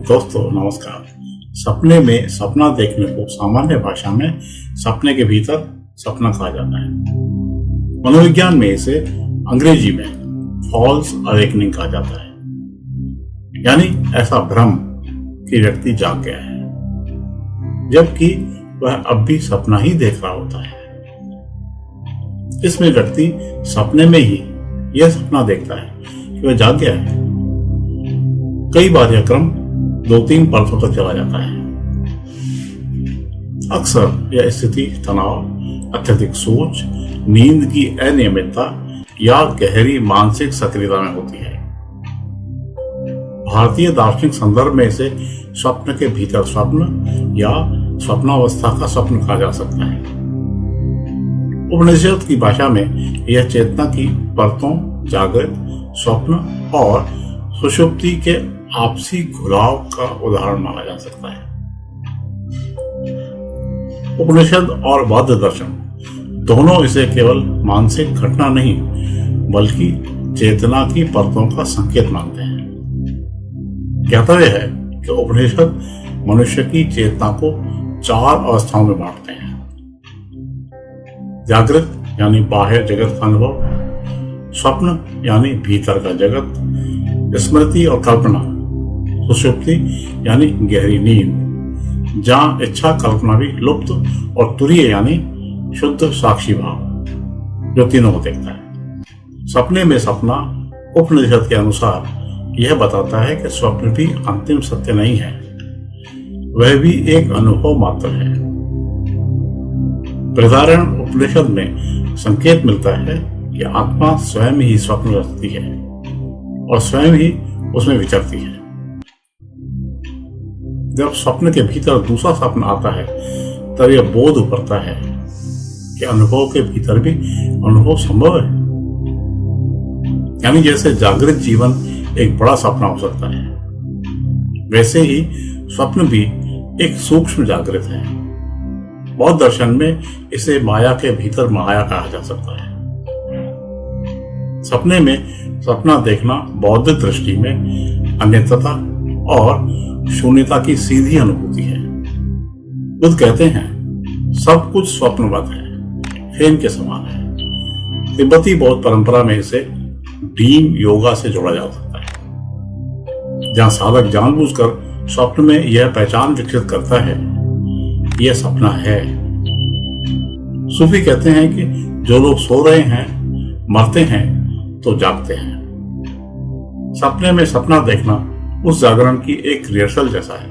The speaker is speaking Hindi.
दोस्तों नमस्कार। सपने में सपना देखने को सामान्य भाषा में सपने के भीतर सपना कहा जाता है। मनोविज्ञान में इसे अंग्रेजी में फॉल्स अवेकनिंग कहा जाता है, यानी ऐसा भ्रम कि व्यक्ति जाग गया है जबकि वह अब भी सपना ही देख रहा होता है। इसमें व्यक्ति सपने में ही यह सपना देखता है कि वह जाग गया है। कई बार यह क्रम 2-3 परसों तक चला जाता है। अक्सर यह स्थिति तनाव, अत्यधिक सोच, नींद की अनियमितता या गहरी मानसिक सक्रियता में होती है। भारतीय दार्शनिक संदर्भ में इसे स्वप्न के भीतर स्वप्न या स्वप्नावस्था का स्वप्न कहा जा सकता है। उपनिषद की भाषा में यह चेतना की परतों, जागृत, स्वप्न और सुषुप्ति के आपसी घुलाव का उदाहरण माना जा सकता है। उपनिषद और बौद्ध दर्शन दोनों इसे केवल मानसिक घटना नहीं बल्कि चेतना की परतों का संकेत मानते हैं। ज्ञातव्य है कि उपनिषद मनुष्य की चेतना को 4 अवस्थाओं में बांटते हैं। जागृत यानी बाह्य जगत का अनुभव, स्वप्न यानी भीतर का जगत, स्मृति और कल्पना, सुषुप्ति यानी गहरी नींद जहां इच्छा कल्पना भी लुप्त, और तुरीय यानी शुद्ध साक्षी भाव जो तीनों को देखता है। सपने में सपना उपनिषद के अनुसार यह बताता है कि स्वप्न भी अंतिम सत्य नहीं है, वह भी एक अनुभव मात्र है। बृहदारण्यक उपनिषद में संकेत मिलता है कि आत्मा स्वयं ही स्वप्न रचती है और स्वयं ही उसमें विचरती है। जब स्वप्न के भीतर दूसरा स्वप्न आता है तब यह बोध उभरता है कि अनुभव के भीतर भी अनुभव संभव है। यानी जैसे जागृत जीवन एक बड़ा सपना हो सकता है, वैसे ही स्वप्न भी एक सूक्ष्म जागृत है। बौद्ध दर्शन में इसे माया के भीतर माया कहा जा सकता है। सपने में सपना देखना बौद्ध दृष्टि में अन्यतता और शून्यता की सीधी अनुभूति है। बुद्ध कहते हैं सब कुछ स्वप्नवत है, फेन के समान है। तिब्बती बौद्ध परंपरा में इसे ड्रीम योगा से जोड़ा जा सकता है, जहां साधक जानबूझकर स्वप्न में यह पहचान विकसित करता है यह सपना है। सूफी कहते हैं कि जो लोग सो रहे हैं मरते हैं तो जागते हैं। सपने में सपना देखना उस जागरण की एक रिहर्सल जैसा है।